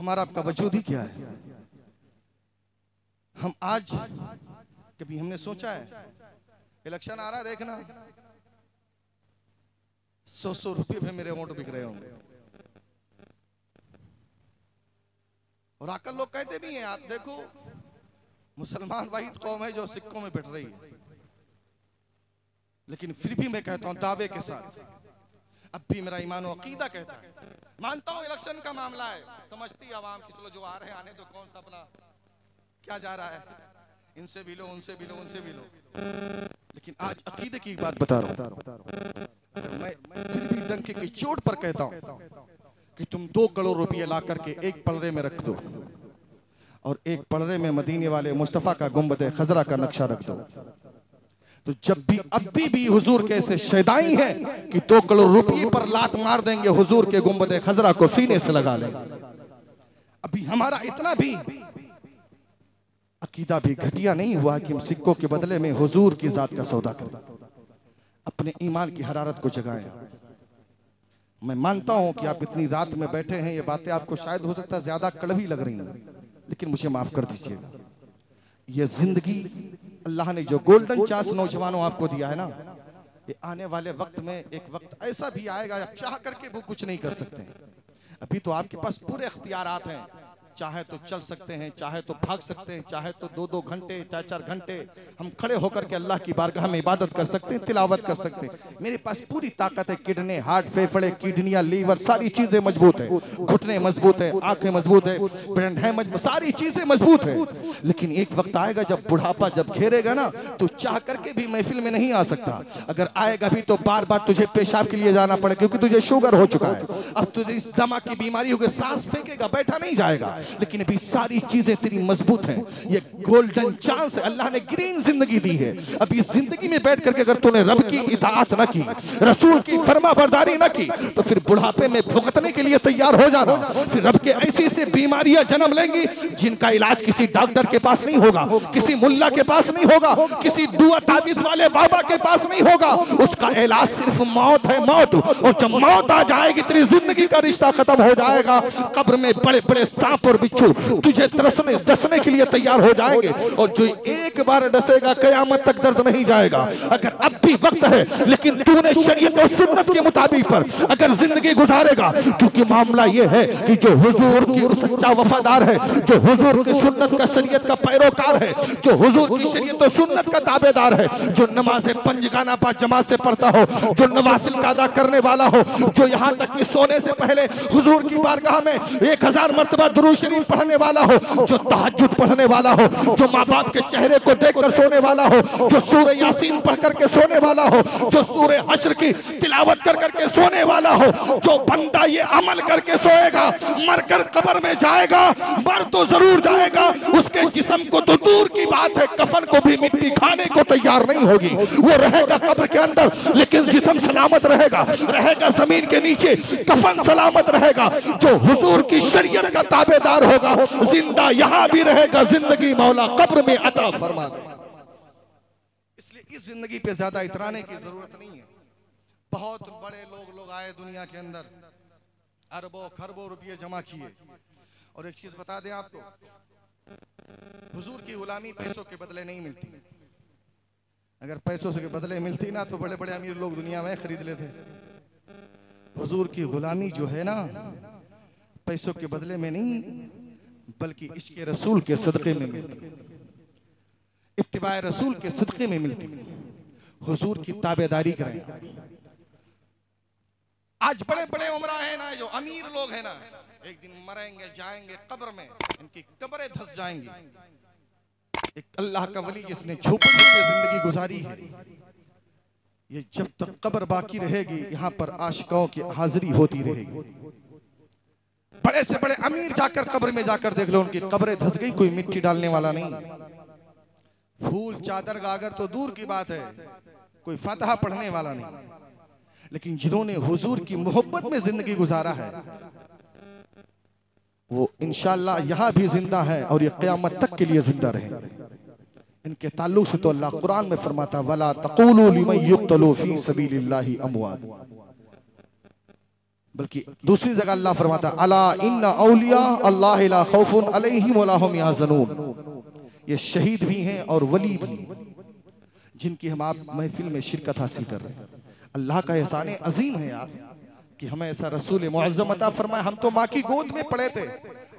हमारा आपका वजूद ही क्या है। हम आज कभी हमने सोचा है, इलेक्शन आ रहा है देखना, 100 रुपये पे मेरे वोट बिक रहे होंगे। और आकर लोग कहते भी हैं, आप देखो मुसलमान वाहिद कौम है जो सिक्कों में पिट रही है। लेकिन फिर भी मैं कहता हूं दावे के साथ, अब भी मेरा ईमान और अकीदा कहता है, मानता हूं इलेक्शन का मामला है, समझती आवाम की चलो जो आ रहे हैं आने तो, कौन सा अपना क्या जा रहा है, इनसे भी लो उनसे भी लो उनसे भी लो। लेकिन आज अकीदे की बात बता रहा हूं, मैं फिर भी डंके की चोट पर कहता हूं कि तुम 2 करोड़ रुपये ला करके एक पलड़े में रख दो और एक पलड़े में मदीने वाले मुस्तफा का गुंबद खजरा का नक्शा रख दो, तो जब भी अब भी हुजूर के ऐसे शैदाई हैं कि 2 करोड़ रुपये पर लात मार देंगे, हुजूर के गुंबद खजरा को सीने से लगा लेंगे। अभी हमारा इतना भी अकीदा भी घटिया नहीं हुआ कि हम सिक्कों के बदले में हुजूर की जात का सौदा करें, अपने ईमान की हरारत को जगाएं। मैं मानता हूं कि आप इतनी रात में बैठे हैं, ये बातें आपको शायद हो सकता है ज्यादा कड़वी लग रही हैं, लेकिन मुझे माफ कर दीजिएगा। ये जिंदगी अल्लाह ने जो गोल्डन चांस नौजवानों आपको दिया है ना, ये आने वाले वक्त में एक वक्त ऐसा भी आएगा आप चाह करके वो कुछ नहीं कर सकते। अभी तो आपके पास पूरे इख्तियारात हैं, चाहे तो चल सकते हैं, चाहे तो भाग सकते हैं, चाहे तो 2-2 घंटे 4-4 घंटे हम खड़े होकर के अल्लाह की बारगाह में इबादत कर सकते हैं, तिलावत कर सकते हैं। मेरे पास पूरी ताकत है, किडनी, हार्ट, फेफड़े, किडनियां, लीवर, सारी चीजें मजबूत है, घुटने मजबूत है, आंखें मजबूत है, ब्रेन है मजबूत, सारी चीजें मजबूत है। लेकिन एक वक्त आएगा जब बुढ़ापा जब घेरेगा ना, तो चाह करके भी महफिल में नहीं आ सकता। अगर आएगा भी तो बार बार तुझे पेशाब के लिए जाना पड़ेगा, क्योंकि तुझे शुगर हो चुका है, अब तुझे इस दमा की बीमारी होगी, सांस फेंकेगा, बैठा नहीं जाएगा। लेकिन अभी सारी चीजें तेरी मजबूत हैं, ये गोल्डन चांस है, अल्लाह ने ग्रीन जिंदगी दी है। अभी जिंदगी में बैठ करके अगर तूने रब की इताअत न की, रसूल की फरमाबरदारी न की, तो फिर बुढ़ापे में भुगतने के लिए तैयार हो जाना। फिर रब के ऐसी ऐसी बीमारियां जन्म लेंगी जिनका इलाज किसी डॉक्टर के पास नहीं होगा, किसी मुल्ला के पास नहीं होगा, किसी दुआ ताबीज वाले बाबा के पास नहीं होगा। उसका इलाज सिर्फ मौत है, मौत। और जब मौत आ जाएगी तेरी जिंदगी का रिश्ता खत्म हो जाएगा। कब्र में बड़े बड़े सांप और बिच्छू तुझे डसने के लिए तैयार हो जाएंगे, और जो एक बार डसेगा कयामत तक दर्द नहीं जाएगा। अगर अब भी वक्त है, लेकिन तूने शरीयत और सुन्नत के मुताबिक पर अगर जिंदगी गुजारेगा, क्योंकि मामला ये है कि जो हुजूर की सच्चा वफादार है, जो हुजूर की सुन्नत का शरीयत का पैरोकार है, जो हुजूर की शरीयत और सुन्नत का ताबेदार है, जो नमाज़े पंजगाना पा जमात से पढ़ता हो, जो नवाफिल का अदा करने वाला हो, जो यहाँ तक कि सोने से पहले हुजूर की बारगाह में 1000 मर्तबा दुरूद शरीफ पढ़ने वाला हो, जो तहज्जुद पढ़ने वाला हो, जो माँ बाप के चेहरे को देखकर सोने वाला हो, जो सूरह यासीन पढ़ करके सोने वाला हो, जो सूरह हश्र की तिलावत कर करके सोने वाला हो, जो बंदा ये अमल करके सोएगा, मरकर कब्र में जाएगा, मर तो जरूर जाएगा, उसके जिस्म को तो दूर की बात है, कफन को भी मिट्टी खाने को तैयार नहीं होगी। वो रहेगा कब्र के अंदर, लेकिन जिस्म सलामत रहेगा, रहेगा जमीन के नीचे, कफन सलामत रहेगा। जो हुजूर की शरीयत का ताबेदार होगा, जिंदा यहां भी रहेगा, जिंदगी मौला कब्र में अता फरमा दे। इसलिए इस जिंदगी पे ज्यादा इतराने की जरूरत नहीं है। बहुत बड़े लोग आए दुनिया के अंदर, अरबों खरबों रुपये जमा किए। और एक चीज बता दें आपको, हुजूर की गुलामी पैसों के बदले नहीं मिलती। अगर पैसों के बदले मिलती ना, तो बड़े बड़े अमीर लोग दुनिया में खरीद लेते। हुजूर की गुलामी जो है ना, पैसों के बदले में नहीं, बल्कि इश्क़ रसूल के सदक़े में मिलती, इत्तिबाए रसूल के सदक़े में मिलती। हुजूर की ताबेदारी करें। आज बड़े बड़े उमरा है ना, जो अमीर लोग हैं ना, एक दिन मरेंगे, जाएंगे कब्र में, इनकी कब्रें धंस जाएंगी। एक अल्लाह का वली जिसने झोपड़ियों में जिंदगी गुजारी है, ये जब तक कब्र बाकी रहेगी, यहाँ पर आशिकों की हाजिरी होती रहेगी। बड़े से बड़े अमीर जाकर कब्र में जाकर देख लो, उनकी कब्रें धंस गई, कोई मिट्टी डालने वाला नहीं। फूल चादर गागर तो दूर की बात है, कोई फातिहा पढ़ने वाला नहीं। लेकिन जिन्होंने हुजूर की मोहब्बत में जिंदगी गुजारा है, वो इंशाअल्लाह यहाँ भी जिंदा है और ये क़यामत तक के लिए जिंदा रहेंगे। इनके ताल्लुक से तो अल्लाह कुरान में फरमाता, वला तक़ूलू लिमन युक़्तलू फ़ी सबीलिल्लाहि अमवात। बल्कि दूसरी जगह अल्लाह फरमाता अला इन्ना औलिया अल्लाह ला खौफुन अलैहिम वला हुम यहज़नून। ये शहीद भी हैं और वली भी, जिनकी हम आप महफिल में शिरकत हासिल कर रहे हैं। अल्लाह का एहसान अजीम है यार कि हमें ऐसा रसूल मुअज़्ज़म अता फरमाए। हम तो माँ की गोद में पड़े थे,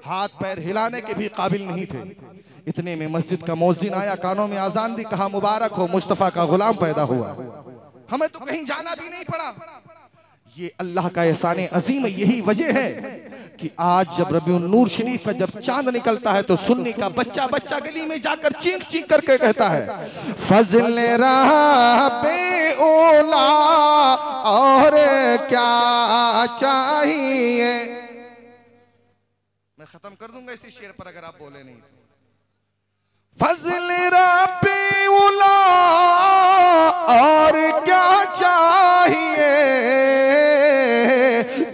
हाथ पैर हिलाने के भी काबिल नहीं थे। इतने में मस्जिद का मुअज्जिन आया, कानों में आजान दी, कहा मुबारक हो मुस्तफ़ा का गुलाम पैदा हुआ। हमें तो कहीं जाना भी नहीं पड़ा। ये अल्लाह का एहसान अजीम है। यही वजह है कि आज जब रबीउन नूर शरीफ का जब चांद निकलता है तो सुन्नी का बच्चा बच्चा गली में जाकर चीख चीख करके कहता है फजल रहा पे ओला और क्या चाहिए। मैं खत्म कर दूंगा इसी शेर पर अगर आप बोले नहीं। फजल रबी उला और क्या चाहिए,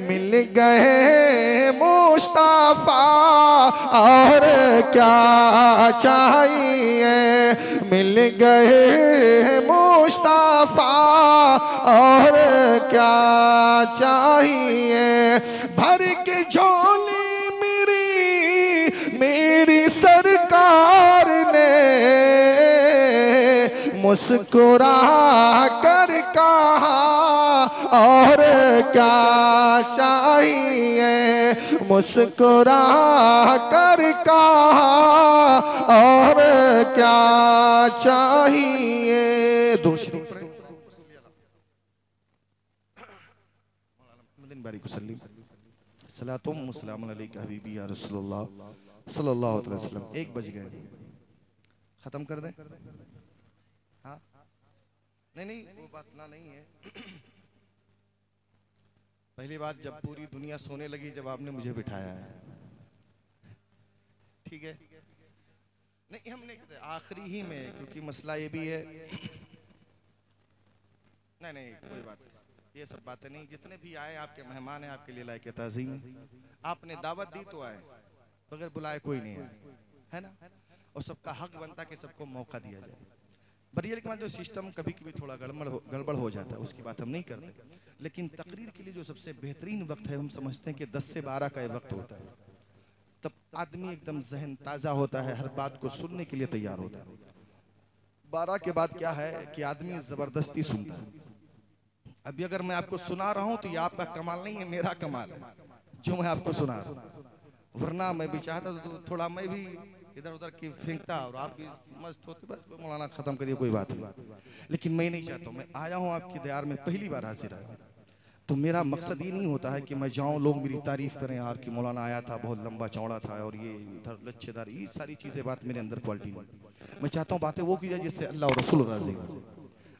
मिल गए मुस्तफा और क्या चाहिए, मिल गए मुस्तफा और क्या चाहिए। भर के झोली मेरी सरकार ने मुस्कुरा कर कहा और क्या चाहिए, मुस्कुरा कर कहा और क्या चाहिए। दूसरी सलातुम मुसलाम अलैका हबीबी या रसूलुल्लाह सल्लल्लाहु अलैहि वसल्लम। 1 बज गए, खत्म कर दें? हाँ नहीं वो बात ना नहीं है। पहली बात जब पूरी दुनिया सोने लगी जब आपने मुझे बिठाया है, ठीक है? नहीं हमने आखिरी ही में, क्योंकि मसला ये भी है। नहीं कोई बात नहीं, ये सब बातें नहीं। जितने भी आए आपके मेहमान हैं, आपके लिए लायक ताज़ीम। आपने दावत दी तो आए, बगैर बुलाए कोई नहीं आए, है ना? और सबका हक बनता कि सबको मौका दिया जाए। बरियल के जो सिस्टम कभी कभी थोड़ा गड़बड़ हो जाता है, उसकी बात हम नहीं करते। लेकिन तकरीर के लिए जो सबसे बेहतरीन वक्त है, हम समझते हैं कि 10 से 12 का ये वक्त होता है। तब आदमी एकदम जहन ताज़ा होता है, हर बात को सुनने के लिए तैयार होता है। 12 के बाद क्या है कि आदमी ज़बरदस्ती सुनता है। अभी अगर मैं आपको सुना रहा हूँ तो ये आपका कमाल नहीं है, मेरा कमाल है जो मैं आपको सुना रहा हूँ। वरना मैं भी चाहता तो थोड़ा मैं भी इधर उधर की फेंकता और आप भी मस्त होते, बस मौलाना खत्म करिए कोई बात नहीं। लेकिन मैं नहीं चाहता। मैं आया हूँ आपकी दयार में, पहली बार हाजिर आया, तो मेरा मकसद ये नहीं होता है कि मैं जाऊँ लोग मेरी तारीफ करें यार कि मौलाना आया था, बहुत लंबा चौड़ा था और ये लच्छेदार, ये सारी चीज़ें बात मेरे अंदर क्वालिटी नहीं। मैं चाहता हूँ बातें वो की जाए जिससे अल्लाह और रसूल राज़ी हो।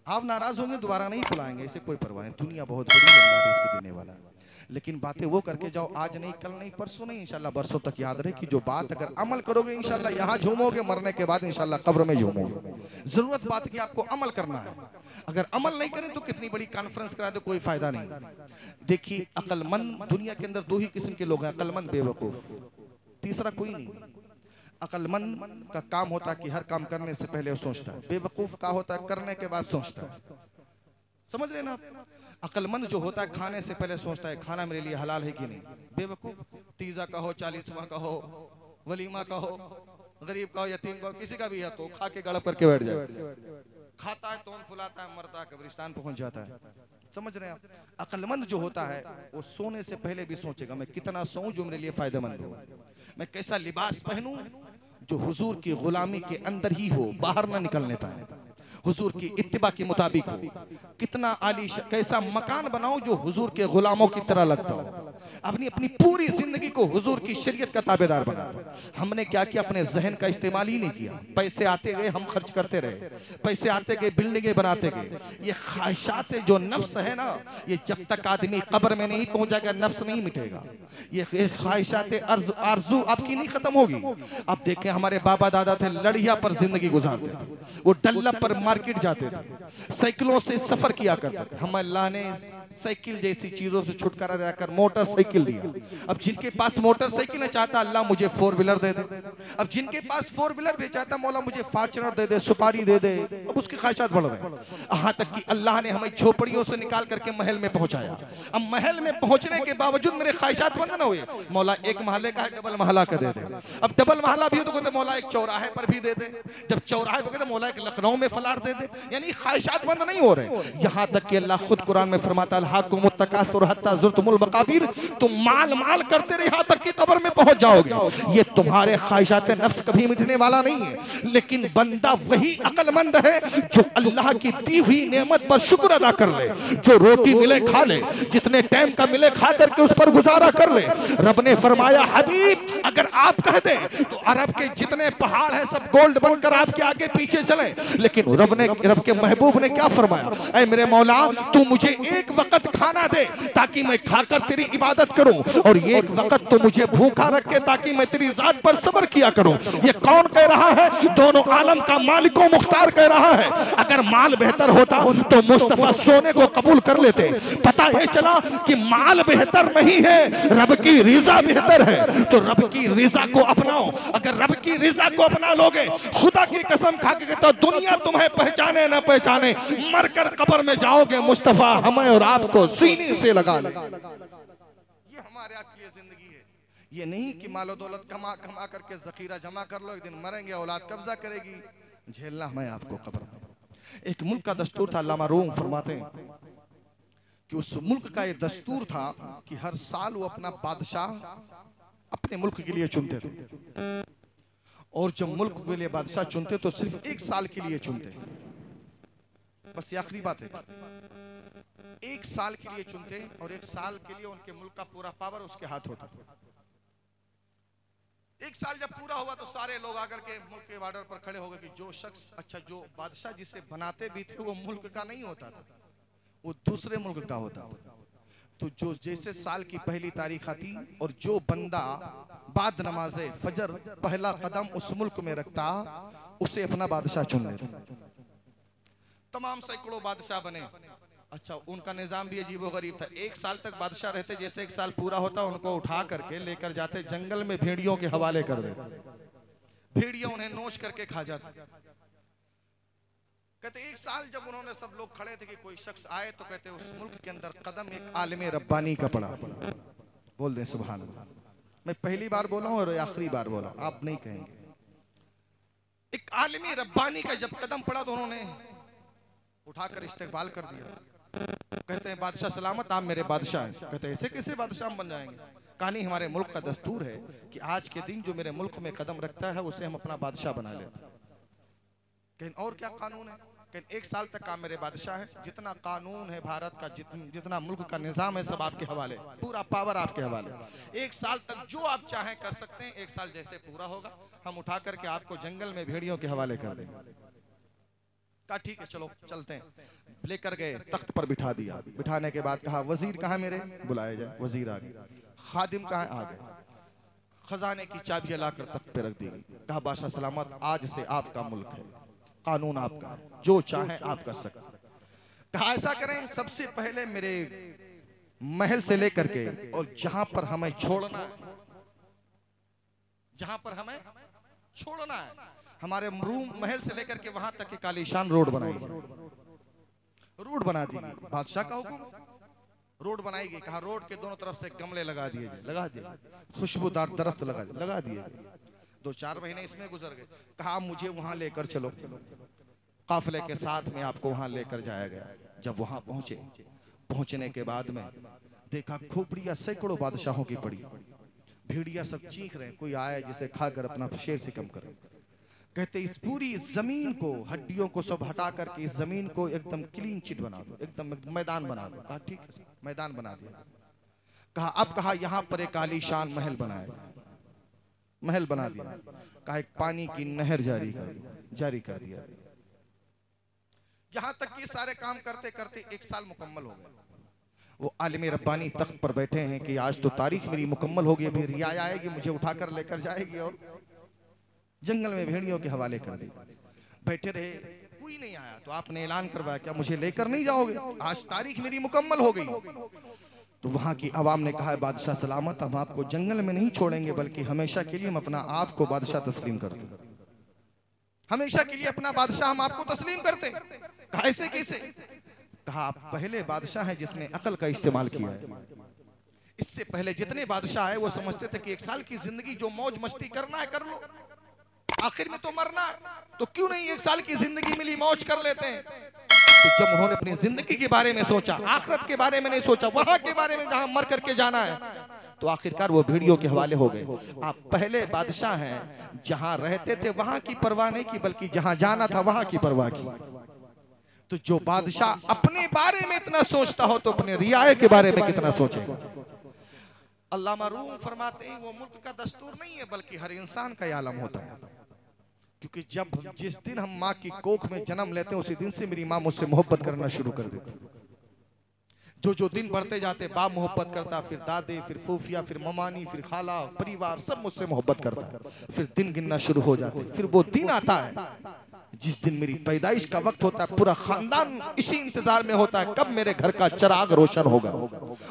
आप नाराज होंगे दोबारा नहीं बुलाएंगे, इसे कोई परवाह नहीं। दुनिया बहुत बड़ी है, अल्लाह रिज़्क़ देने वाला है। लेकिन बातें वो करके जाओ, आज नहीं कल नहीं परसों नहीं, इंशाल्लाह बरसों तक याद रहे कि जो बात अगर अमल करोगे इंशाल्लाह यहाँ झूमोगे, मरने के बाद इंशाल्लाह कब्र में झूमोगे। जरूरत बात की आपको अमल करना है। अगर अमल नहीं करें तो कितनी बड़ी कॉन्फ्रेंस करा दो, कोई फायदा नहीं। देखिए अक्लमंद दुनिया के अंदर 2 ही किस्म के लोग हैं, अक्लमंद बेवकूफ, तीसरा कोई नहीं। अक्लमंद का काम होता है कि हर काम करने से पहले वो सोचता है। बेवकूफ का होता है करने के बाद सोचता है। समझ रहे ना? अक्लमंद जो होता है खाने से पहले सोचता है खाना मेरे लिए हलाल है कि नहीं। बेवकूफ तीजा का हो, 40वां का हो, वलीमा का हो, गरीब का हो, यतीम का हो, किसी का भी है तो खा के गड़प करके बैठ जाए। खाता है, तोन फुलाता है, मरता है, कब्रिस्तान पहुंच जाता है। समझ रहे हैं आप? अक्लमंद जो होता है वो सोने से पहले भी सोचेगा मैं कितना सोऊं जो मेरे लिए फायदेमंद हो, मैं कैसा लिबास पहनूं जो हुजूर की गुलामी के अंदर ही हो, बाहर ना निकलने पाए, हुजूर की इत्तिबा के मुताबिक हो, कितना कैसा मकान बनाओ जो हुजूर के गुलामों की तरह लगता हो। अपनी पूरी जिंदगी को हुजूर की शरीयत का ताबेदार बना। हमने क्या किया? अपने जहन का इस्तेमाल ही नहीं किया। पैसे आते गए, हम खर्च करते रहे, पैसे आते गए, बिल्डिंगें बनाते गए। ये ख्वाहिशात जो नफ्स है ना, ये जब तक आदमी कब्र में नहीं पहुंच जाएगा नफ्स नहीं मिटेगा। ये ख्वाहिशात आरज़ू आपकी नहीं खत्म होगी। अब देखें हमारे बाबा दादा थे, लड़िया पर जिंदगी गुजारते थे, वो डल्ला पर मार्केट जाते थे, साइकिलों से सफर किया करते थे। हम अल्लाह ने साइकिल जैसी चीजों से छुटकारा देकर मोटरसाइकिल मोटरसाइकिल दिया। अब जिनके पास मोटरसाइकिल है चाहता अल्लाह मुझे 4 व्हीलर दे दे। अब जिनके पास 4 व्हीलर भी चाहता मौला मुझे फॉर्च्यूनर दे दे, सुपारी दे दे। अब उसकी ख्वाहिशात बढ़ रहे हैं, यहाँ तक कि अल्लाह ने हमें झोपड़ियों से निकाल करके महल में पहुंचाया। अब महल में पहुंचने के बावजूद मेरे ख्वाहिशात बंद न हुए। मौला एक महले का है, डबल महला का दे दे। अब डबल महला भी हो तो कहते मौला एक चौराहे पर भी दे दे। जब चौराहे पर कहते मौला एक लखनऊ में फ्लैट दे दे। यानी ख्वाहिशात बंद नहीं हो रहे। यहाँ तक कि अल्लाह खुद कुरान में फरमाता अल्हाकुमुत तकासुर हत्ता ज़ुरतुमुल मकाबिर, तुम माल माल करते रहे यहाँ तक कि कब्र में पहुंच जाओगे। ये तुम्हारे ख्वाहिशात नफ्स कभी मिटने वाला नहीं है। लेकिन बंदा वही अक्लमंद है जो अल्लाह की दी हुई नेमत पर शुक्र अदा कर ले, जो रोटी मिले खा ले, जितने टाइम का मिले खा करके उस पर गुजारा कर ले। रब ने फरमाया हबीब अगर आप कह दे तो अरब के जितने पहाड़ हैं सब गोल्ड बनकर आपके आगे पीछे चले। लेकिन रब के महबूब ने क्या फरमाया, ऐ मेरे मौला तू मुझे एक वक्त खाना दे ताकि मैं खाकर तेरी इबादत करूं, और एक वक्त तो मुझे भूखा रखे ताकि मैं तेरी जात पर सब्र किया करूं। ये कौन कह रहा है? दोनों आलम का मालिको मुख्तार कह रहा है। अगर माल बेहतर होता तो मुस्तफा सोने को कबूल कर लेते। पता ये चला कि माल बेहतर नहीं है, रब की रिजा बेहतर है। तो रब की रिजा को अपनाओ। अगर रब की रिजा को अपना लोगे, खुदा की कसम खा के कहता दुनिया तुम्हें पहचाने न पहचाने, मरकर कब्र में जाओगे मुस्तफा हमें और आपको सीने से लगा ले। ये हमारे आपकी जिंदगी है। ये नहीं कि मालो दौलत कमा कमा करके जखीरा जमा कर लो, एक दिन मरेंगे औलाद कब्जा करेगी, झेलना हमें आपको कब्र में। एक मुल्क का दस्तूर था, अल्लामा रूम फरमाते हैं कि उस मुल्क का ये दस्तूर था कि हर साल वो अपना बादशाह अपने मुल्क के लिए चुनते थे। और जब मुल्क के लिए बादशाह चुनते तो सिर्फ 1 साल के लिए चुनते। बस ये आखिरी बात है, 1 साल के लिए चुनते और 1 साल के लिए उनके मुल्क का पूरा पावर उसके हाथ होता। 1 साल जब पूरा हुआ तो सारे लोग आकर के मुल्क के बॉर्डर पर खड़े हो गए कि जो शख्स अच्छा जो बादशाह जिसे बनाते भी थे वो मुल्क का नहीं होता था, वो दूसरे मुल्क का होता। तो जो जैसे साल की पहली तारीख आती और जो बंदा बाद नमाज़े फजर पहला कदम उस मुल्क में रखता उसे अपना बादशाह चुन लेता। तमाम सैकड़ों बादशाह बने। अच्छा उनका निजाम भी अजीबोगरीब था। 1 साल तक बादशाह रहते, जैसे 1 साल पूरा होता उनको उठा करके लेकर जाते जंगल में, भेड़ियों के हवाले कर देते। भेड़िया उन्हें नोच करके खा जाते। कहते 1 साल जब उन्होंने सब लोग खड़े थे कि कोई शख्स आए तो कहते उस मुल्क के अंदर कदम एक आलिम रब्बानी का पड़ा। बोल दें सुभान अल्लाह। मैं पहली बार बोला हूं और आखिरी बार बोला, आप नहीं कहेंगे। एक आलिम रब्बानी का जब कदम पड़ा तो उन्होंने उठाकर इस्तेकबाल कर दिया। कहते हैं बादशाह सलामत, आप मेरे बादशाह हैं। कहते हैं ऐसे कैसे बादशाह हम बन जाएंगे? कहानी हमारे मुल्क का दस्तूर है कि आज के दिन जो मेरे मुल्क में कदम रखता है उसे हम अपना बादशाह बना लेते हैं। कहीं और क्या कानून है? कहीं 1 साल तक आप मेरे बादशाह है। जितना कानून है भारत का, जितना मुल्क का निजाम है सब आपके हवाले, पूरा पावर आपके हवाले। 1 साल तक जो आप चाहें कर सकते हैं। 1 साल जैसे पूरा होगा हम उठा करके आपको जंगल में भेड़ियों के हवाले कर देंगे। कहा ठीक है चलो चलते हैं। लेकर गए, तख्त पर बिठा दिया। बिठाने के बाद कहा वजीर कहाँ मेरे? बुलाया जाए। वजीर आ गए। खादिम कहाँ? आ गए। खजाने की चाबियां लाकर तख्त पे रख दी गई। कहा बादशाह सलामत, आज से आपका मुल्क है, कानून आपका है, जो चाहे आप कर सकते। कहा ऐसा करें सबसे पहले मेरे महल से लेकर के और जहां पर हमें छोड़ना है, जहां पर हमें छोड़ना है, हमारे रूम महल से लेकर के वहां तक एक आलीशान रोड बनाई। रोड बना दी। बादशाह का हुक्म, रोड बनाई गई। कहा रोड के दोनों तरफ से गमले लगा दिए जाए। लगा दिए। खुशबूदार दरख्त लगा दिए। 2-4 महीने इसमें गुजर गए। कहा मुझे वहां लेकर चलो। काफिले के साथ में आपको वहां लेकर जाया गया। जब वहां पहुंचे, पहुंचने के बाद में देखा खोपड़ियां सैकड़ों बादशाहों की पड़ी। भेड़िया सब चीख रहे हैं, कोई आया जिसे खाकर अपना शेर से कम करे। कहते इस पूरी जमीन को, हड्डियों को सब हटा करके इस जमीन को एकदम क्लीन चिट बना दो, एकदम मैदान बना दो। कहा ठीक है, मैदान बना दिया। कहा अब कहा यहाँ पर एक आलीशान महल बनाया। महल बना दिया। कहा एक पानी की नहर जारी कर दिया। यहां तक कि सारे काम करते करते 1 साल मुकम्मल हो गया। वो आलिम रब्बानी तख्त पर बैठे हैं कि आज तो तारीख मेरी मुकम्मल होगी, अभी रियाया आएगी मुझे उठाकर लेकर जाएगी और जंगल में भेड़ियों के हवाले कर दी। बैठे रहे, कोई नहीं आया तो आपने ऐलान करवाया क्या मुझे लेकर नहीं जाओगे? आज तारीख मेरी मुकम्मल हो गई। तो वहां की आवाम ने कहा, बादशाह सलामत, हम आपको जंगल में नहीं छोड़ेंगे, बल्कि हमेशा के लिए हम अपना आप को बादशाह तस्लीम करते, हमेशा के लिए अपना बादशाह हम आपको तस्लीम करते। कहा ऐसे कैसे? कहा आप पहले बादशाह हैं जिसने अकल का इस्तेमाल किया है। इससे पहले जितने बादशाह है वो समझते थे कि 1 साल की जिंदगी जो मौज मस्ती करना है कर लो, आखिर में तो मरना है, तो क्यों नहीं 1 साल की जिंदगी मिली, मौज कर लेते हैं। तो जब उन्होंने अपनी जिंदगी के बारे में सोचा, आखिरत के बारे में नहीं सोचा, वहां के बारे में जहां मर करके जाना है, तो आखिरकार वो वीडियो के हवाले हो गए। आप पहले बादशाह हैं जहां रहते थे वहां की परवाह नहीं की, बल्कि जहां जाना था वहां की परवाह की। तो जो बादशाह अपने बारे में इतना सोचता हो तो अपने रियाए के बारे में कितना सोचेगा। अल्लामा रूम फरमाते हैं वो मुल्क का दस्तूर नहीं है, बल्कि हर इंसान का आलम होता है। क्योंकि जिस दिन हम माँ की कोख में जन्म लेते हैं उसी दिन से मेरी माँ मुझसे मोहब्बत करना शुरू कर देती। जो दिन बढ़ते जाते बाप मोहब्बत करता, फिर दादे, फिर फूफिया, फिर ममानी, फिर खाला, परिवार सब मुझसे मोहब्बत करता। फिर दिन गिनना शुरू हो जाते। फिर वो दिन आता है जिस दिन मेरी पैदाइश का वक्त होता है, पूरा खानदान इसी इंतजार में होता है कब मेरे घर का चिराग रोशन होगा।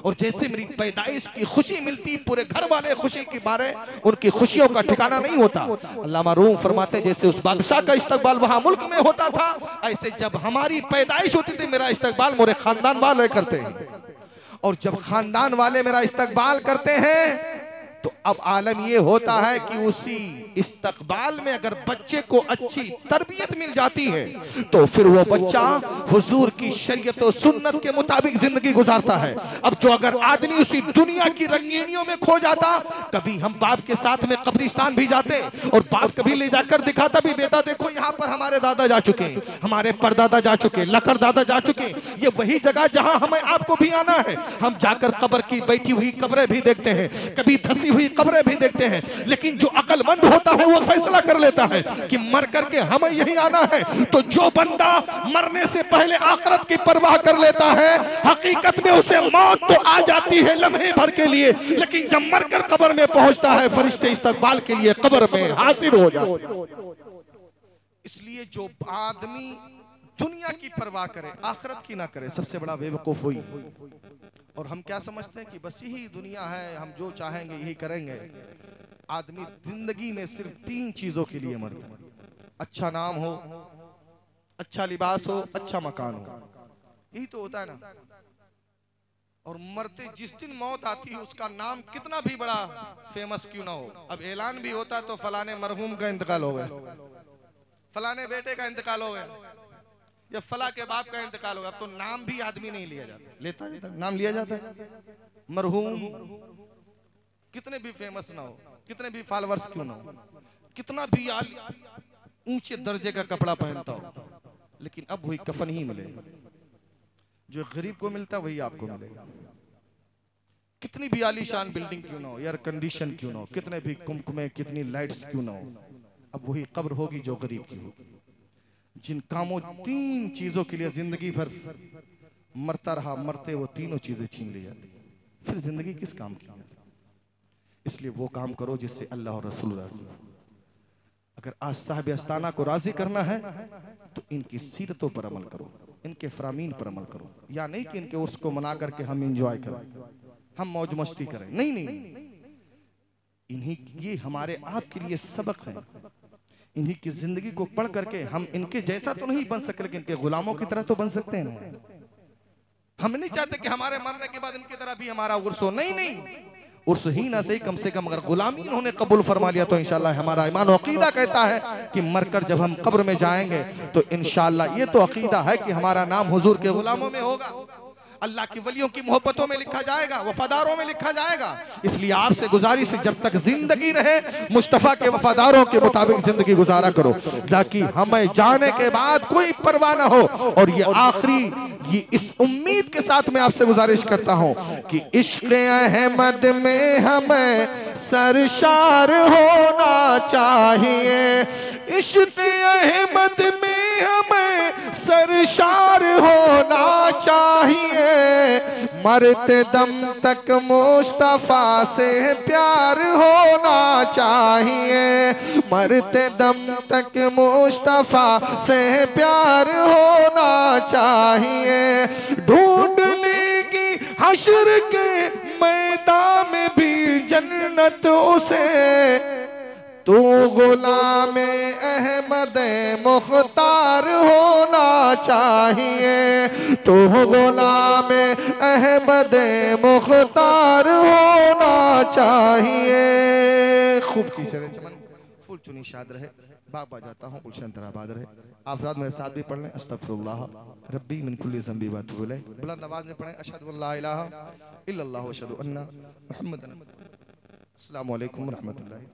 और जैसे मेरी पैदाइश की खुशी मिलती, पूरे घर वाले खुशी के बारे, उनकी खुशियों का ठिकाना नहीं होता। अल्लामा रूम फरमाते जैसे उस बादशाह का इस्तकबाल वहां मुल्क में होता था, ऐसे जब हमारी पैदाइश होती थी मेरा इस्तकबाल मेरे खानदान वाले करते हैं। और जब खानदान वाले मेरा इस्तकबाल करते हैं तो अब आलम ये होता है कि उसी इस्तकबाल में अगर बच्चे को अच्छी तरबियत मिल जाती है तो फिर वो बच्चा हुजूर की शरीयत और सुन्नत के मुताबिक जिंदगी गुजारता है। अब जो अगर आदमी उसी दुनिया की रंगीनियों में खो जाता, कभी हम बाप के साथ में कब्रिस्तान भी जाते और बाप कभी ले जाकर दिखाता भी, बेटा देखो यहाँ पर हमारे दादा जा चुके, हमारे परदादा जा चुके, लकर दादा जा चुके, ये वही जगह जहाँ हमें आपको भी आना है। हम जाकर कब्र की बैठी हुई कब्रें भी देखते हैं, कभी धसी हुई कब्रें भी देखते हैं, लेकिन जो अक्लमंद होता है वो फैसला कर लेता है कि मर करके हमें यही आना है। तो जो बंदा मरने से पहले आखिरत की परवाह कर लेता है, हकीकत में उसे मौत तो आ जाती है लम्हे भर के लिए, लेकिन जब मरकर कब्र में पहुंचता है फरिश्ते इस्तकबाल के लिए कब्र में हाजिर हो जाते हैं। इसलिए जो आदमी दुनिया की परवाह करे आखिरत की ना करे, सबसे बड़ा बेवकूफ हुई। और हम क्या समझते हैं कि बस यही दुनिया है, हम जो चाहेंगे यही करेंगे। आदमी जिंदगी में सिर्फ 3 चीजों के लिए मरता है, अच्छा नाम हो, अच्छा लिबास हो, अच्छा मकान हो, यही तो होता है ना। और मरते जिस दिन मौत आती है उसका नाम कितना भी बड़ा फेमस क्यों ना हो, अब ऐलान भी होता है तो फलाने मरहूम का इंतकाल हो गया, फलाने बेटे का इंतकाल हो गया, या फला के बाप का इंतकाल होगा। अब तो नाम भी आदमी नहीं लिया जाता, लेता है नाम लिया जाता है मरहूम, कितने भी फेमस ना हो, कितने भी फॉलोअर्स क्यों ना हो, कितना भी ऊंचे दर्जे का कपड़ा पहनता हो, लेकिन अब वही कफन ही मिलेगा जो गरीब को मिलता है, वही आपको मिलेगा। कितनी भी आलीशान बिल्डिंग क्यों ना हो, एयर कंडीशन क्यों ना हो, कितने भी कुमकुमे, कितनी लाइट्स क्यों ना हो, अब वही कब्र होगी जो गरीब की होगी। जिन कामों 3 चीजों के लिए जिंदगी भर मरता रहा, मरते वो तीनों चीजें छीन ली जाती, फिर जिंदगी किस काम की। इसलिए वो काम करो जिससे अल्लाह और रसूल राजी। अगर आज साहिब अस्ताना को राजी करना है तो इनकी सीरतों पर अमल करो, इनके फरामीन पर अमल करो। या नहीं कि इनके उर्स को मना करके हम इंजॉय करें, हम मौज मस्ती करें, नहीं नहीं, इन्हीं ये हमारे आपके लिए सबक है। इन्हीं की जिंदगी को पढ़ करके हम इनके जैसा तो नहीं बन सकते, लेकिन इनके गुलामों की तरह तो बन सकते हैं। हम नहीं चाहते कि हमारे मरने के बाद इनकी तरह भी हमारा उर्स हो, नहीं नहीं, उर्स ही ना सही, कम से कम अगर गुलामी इन्होंने कबूल फरमा लिया तो इंशाल्लाह हमारा ईमान और अकीदा कहता है कि मरकर जब हम कब्र में जाएंगे तो इंशाल्लाह ये तो अकीदा है कि हमारा नाम हुजूर के गुलामों में होगा, अल्लाह की वलियों की मोहब्बतों में लिखा जाएगा, वफादारों में लिखा जाएगा। इसलिए आपसे गुजारिश है जब तक जिंदगी रहे मुस्तफा के वफादारों के मुताबिक जिंदगी गुजारा करो, ताकि हमें जाने के बाद कोई परवाह ना हो। और ये आखिरी ये इस उम्मीद के साथ मैं आपसे गुजारिश करता हूं कि इश्क़ अहमद में हमें सरशार होना चाहिए, इश्क़ अहमद में हमें सरशार होना चाहिए, मरते दम तक मुस्तफा से प्यार होना चाहिए, मरते दम तक मुस्तफा से प्यार होना चाहिए। ढूंढ लेगी हश्र के मैदान में भी जन्नत उसे, तू गुलाम अहमद मुख्तार होना चाहिए, तू गुलाम अहमद मुख्तार होना चाहिए। खूब की सरे चमन फुल चुनी शाद रहे, बाबा जाता हूँ गुलशन तराबाद रहे। आप रात मेरे साथ भी पढ़ लें अस्तगफिरुल्लाह रब्बी मिन कुल्ली ज़ंबी व अतूबु इलैह। बुलंद आवाज में पढ़ें अशहदु अल्ला इलाहा इल्लल्लाह व अशहदु अन्ना मुहम्मदन। अस्सलामु अलैकुम व रहमतुल्लाहि।